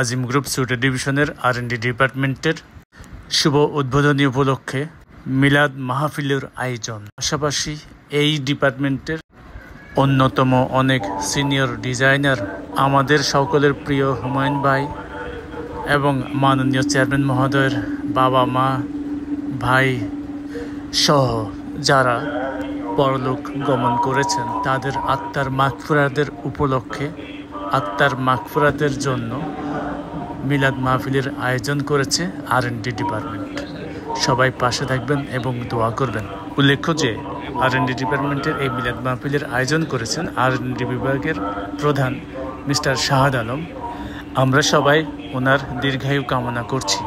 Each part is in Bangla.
আজিম গ্রুপ সুইট ডিভিশনের R&D ডিপার্টমেন্টের শুভ উদ্বোধনী উপলক্ষে মিলাদ মাহফিলের আয়োজন। পাশাপাশি এই ডিপার্টমেন্টের অন্যতম অনেক সিনিয়র ডিজাইনার আমাদের সকলের প্রিয় হুমায়ুন ভাই এবং মাননীয় চেয়ারম্যান মহোদয়ের বাবা মা ভাই সহ যারা পরলোক গমন করেছেন তাদের আত্মার মাগফিরাতের উপলক্ষে আত্মার মাগফিরাতের জন্য মিলাদ মাহফিলের আয়োজন করেছে R&D ডিপার্টমেন্ট। সবাই পাশে থাকবেন এবং দোয়া করবেন। উল্লেখ্য যে R&D ডিপার্টমেন্টের এই মিলাদ মাহফিলের আয়োজন করেছেন R&D বিভাগের প্রধান মিস্টার শাহাদ আলম। আমরা সবাই ওনার দীর্ঘায়ু কামনা করছি।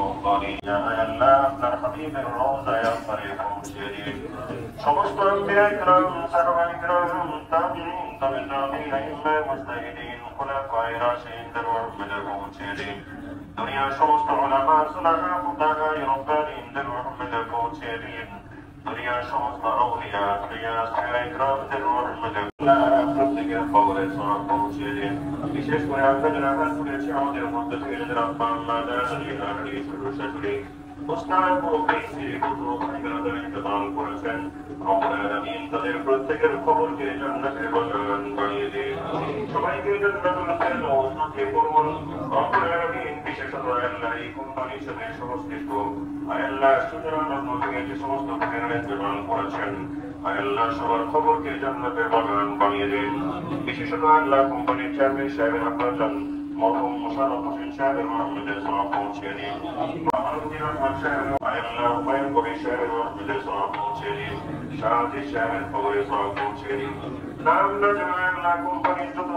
সমস্ত দুনিয়ার সমস্ত উলামা সুলাহা মুতাহাই রব্বানিদের রহমতে পৌঁছে দিন। দুনিয়ার সমস্ত আউলিয়া প্রিয়া সাহাবায়ে রহমতে প্রত্যেকের কবরে সওয়াব পৌঁছে দিন। বিশেষ করে আমরা যারা শুনেছি আমাদের মধ্যে থেকে যারা আল্লাহ জালালি শাশুড়ি মুস্তাক ও বেশি ইন্তজাম করেছেন রব্বুল আলামিন তাদের প্রত্যেকের কবরকে জান্নাতের বাগান বানিয়ে দিন। সবাইকে জান্নাতুল ফেরদৌস নসিব করুন রব্বুল আলামিন। বিশেষত আল্লাহ এই কোম্পানির সাথে সংশ্লিষ্ট আল্লাহ সুতরাং নবীকে যে সমস্ত প্রেরণা ইন্তজাম করেছেন আল্লাহ সবার খবরকে জান্নাতের বাগান বানিয়ে দিন। বিশেষত আল্লাহ কোম্পানির চেয়ারম্যান সাহেবের আপনার মরহুম মোশাররফ হোসেন সাহেবের রহমতে সওয়াব পৌঁছে দিন। মাহমুদুর রহমান সাহেব আল্লাহ হুমায়ুন কবির সাহেবের রহমতে সওয়াব পৌঁছে দিন। শাহাদি সাহেবের খবরে সওয়াব পৌঁছে দিন। নাম না জানা আল্লাহ কোম্পানির যত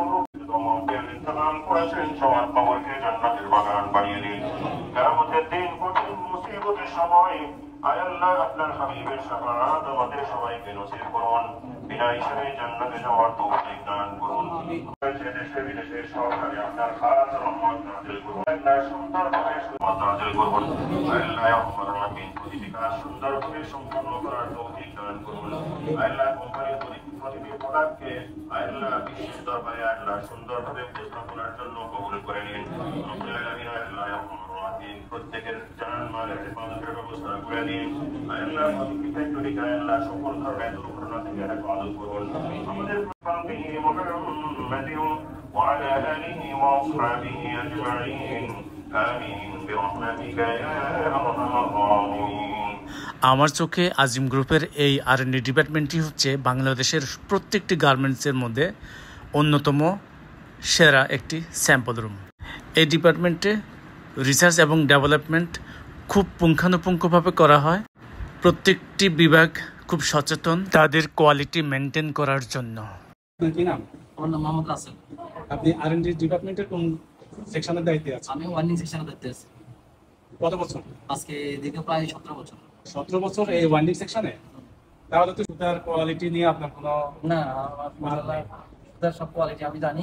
ইন্তজাম করেছেন সবার খবরকে জান্নাতের বাগান বানিয়ে দিন। কিয়ামতের দিন কঠিন মুসিবতের সময় আল্লাহ আপনার হাবিবের শাফাআত আমাদের সবাইকে নসিব করুন। বিনা হিসাবে জান্নাতে যাওয়ার তৌফিক দান করুন। দেশে বিদেশে সরকারি আপনার খাস রহমত নাযিল করুন। আল্লাহ সুন্দরভাবে রহমত নাযিল করুন। আল্লাহ রহমান রহিম প্রতিটি কাজ সুন্দরভাবে সম্পন্ন করার তৌফিক দান করুন। আল্লাহ কোম্পানির প্রতিটি প্রোডাক্টকে আল্লাহ বিশ্বের দরবারে আল্লাহ সুন্দরভাবে উপস্থাপনার জন্য কবুল করে নিন। রব্বুল আলামিন আল্লাহ রহমান রহিম প্রত্যেকের জান মালের হেফাজতের ব্যবস্থা করে দিন। আল্লাহ প্রতিটি ফ্যাক্টরিকে আল্লাহ সকল ধরনের দুর্ঘটনা থেকে হেফাজত করুন। আমাদের وعلى آله وأصحابه أجمعين آمين برحمتك يا أرحم الراحمين। আমার চোখে আজিম গ্রুপের এই R&D ডিপার্টমেন্টটি হচ্ছে বাংলাদেশের প্রত্যেকটি গার্মেন্টসের মধ্যে অন্যতম সেরা একটি স্যাম্পল রুম। এই ডিপার্টমেন্টে রিসার্চ এবং ডেভেলপমেন্ট খুব পুঙ্খানুপুঙ্খভাবে করা হয়। প্রত্যেকটি বিভাগ খুব সচেতন তাদের কোয়ালিটি মেনটেন করার জন্য। কি নাম? আমার নাম মোহাম্মদ রাসেল। আপনি R&D ডিপার্টমেন্টের কোন সেকশনের দায়িত্বে আছেন? আমি ওয়ার্নিং সেকশনের দায়িত্বে আছি। কত বছর? আজকে দিকে প্রায় 17 বছর। 17 বছর এই ওয়ার্নিং সেকশনে? তাহলে তো সুতার কোয়ালিটি নিয়ে আপনার কোনো না, সুতার সব কোয়ালিটি আমি জানি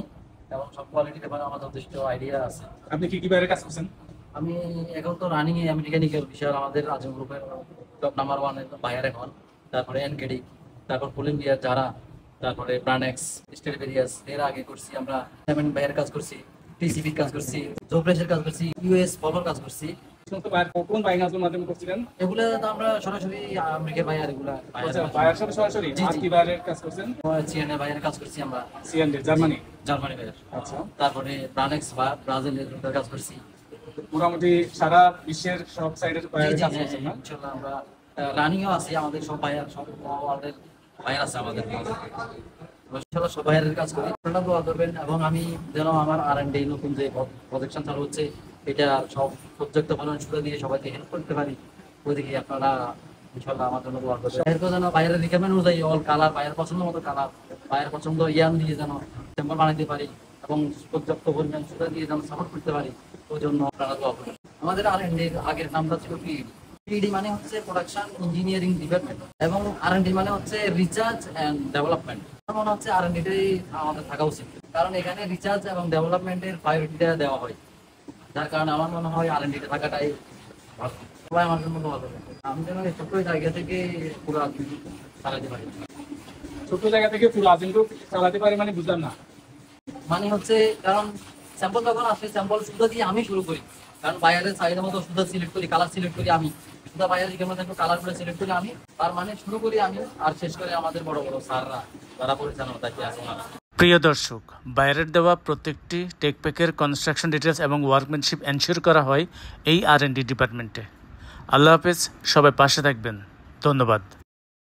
এবং সব কোয়ালিটিতে আমার যথেষ্ট আইডিয়া আছে। আপনি কি বাইরে কাজ করছেন? আমি এখন তো রানিং এ আমি মেকানিক্যাল বিষয় আমাদের আজিম গ্রুপের টপ নাম্বার 1 এর বায়ার এখন, তারপরে এনকেডি, তারপর কলম্বিয়া যারা, তারপরে ব্রান্ডেক্স, স্টেলভেরিয়াস, এর আগে করছি আমরা সেভেন বায়ার কাজ করছি, টিসিবি কাজ করছি, জোপ্রেসের কাজ করছি, ইউএস ফলোর কাজ করছি। কোন বাইনাজের মাধ্যমে করছিলেন? এগুলো তো আমরা সরাসরি আমেরিকার বায়ার, এগুলা বায়ার সাথে সরাসরি আর কি বাইরের কাজ করছেন? সিএনএ বায়ার কাজ করছি আমরা। CNA Germany Bayer. আচ্ছা। তারপরে ব্রান্ডেক্স বা ব্রাজিলের কাজ করছি। মোটামুটি সারা বিশ্বের সব সাইডের বায়ার কাজ করছেন না? ইনশাআল্লাহ আমরা রানিংও আছে, আমাদের সব বায়ার, সব ওয়ার্ল্ডের বায়ার আছে আমাদের। ইনশাআল্লাহ সব বায়ারের কাজ করি। আপনারা দোয়া করবেন এবং আমি যেন আমার R&D নতুন যে প্রজেকশন চালু হচ্ছে এটা সব প্রজেক্ট ফলন শুরু দিয়ে সবাইকে হেল্প করতে পারি। ওইদিকে আপনারা ইনশাআল্লাহ আমার জন্য দোয়া করবেন। বায়ারকে যেন বাইরের রিকমেন্ড অনুযায়ী অল কালার, বায়ার পছন্দ মতো কালার, বায়ার পছন্দ ইয়ান দিয়ে যেন চেম্বার বানাইতে পারি এবং পর্যাপ্ত পরিমাণ সুতা দিয়ে যেন সাপোর্ট করতে পারি, ওই জন্য আপনারা দোয়া করবেন। আমাদের R&D আগের নামটা ছিল পিডি, মানে হচ্ছে প্রোডাকশন ইঞ্জিনিয়ারিং ডিপার্টমেন্ট, এবং R&D মানে হচ্ছে রিসার্চ এন্ড ডেভেলপমেন্ট। আমার মনে হচ্ছে R&Dটাই আমাদের থাকা উচিত, কারণ এখানে রিসার্চ এবং ডেভেলপমেন্টের প্রায়োরিটিটা দেওয়া হয়, যার কারণে আমার মনে হয় R&Dটা থাকাটাই ভালো। সবাই আমার জন্য দোয়া করবেন, আমি যেন এই ছোট্ট জায়গা থেকে পুরো চালাতে পারি। ছোট জায়গা থেকে পুরো আজিম গ্রুপ চালাতে পারি মানে বুঝলাম না। মানে হচ্ছে কারণ স্যাম্পল যখন আসে স্যাম্পল সুতা দিয়ে আমি শুরু করি, কারণ বায়ারের চাহিদা মতো সুতা সিলেক্ট করি, কালার সিলেক্ট করি আমি, সুতা বায়ার যেমন থাকবে কালার করে সিলেক্ট করি আমি, তার মানে শুরু করি আমি আর শেষ করে আমাদের বড় বড় স্যাররা যারা পরিচালনা থাকে আছে ওনারা। প্রিয় দর্শক, বাইরের দেওয়া প্রত্যেকটি টেকপ্যাকের কনস্ট্রাকশন ডিটেলস এবং ওয়ার্কম্যানশিপ এনশিওর করা হয় এই R&D ডিপার্টমেন্টে। আল্লাহ হাফেজ, সবাই পাশে থাকবেন, ধন্যবাদ।